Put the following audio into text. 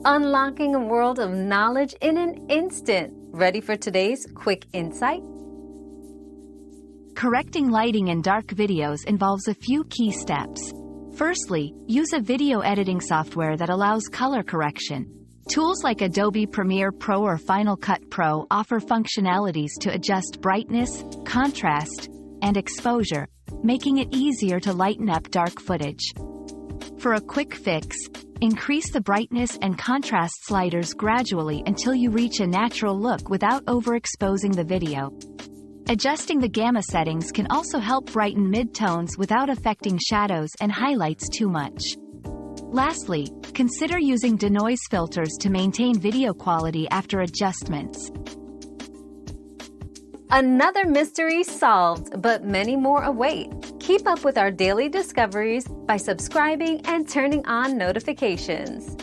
unlocking a world of knowledge in an instant. Ready for today's quick insight? Correcting lighting in dark videos involves a few key steps. Firstly, use a video editing software that allows color correction. Tools like Adobe Premiere Pro or Final Cut Pro offer functionalities to adjust brightness, contrast, and exposure, making it easier to lighten up dark footage. For a quick fix, increase the brightness and contrast sliders gradually until you reach a natural look without overexposing the video. Adjusting the gamma settings can also help brighten mid-tones without affecting shadows and highlights too much. Lastly, consider using denoise filters to maintain video quality after adjustments. Another mystery solved, but many more await. Keep up with our daily discoveries by subscribing and turning on notifications.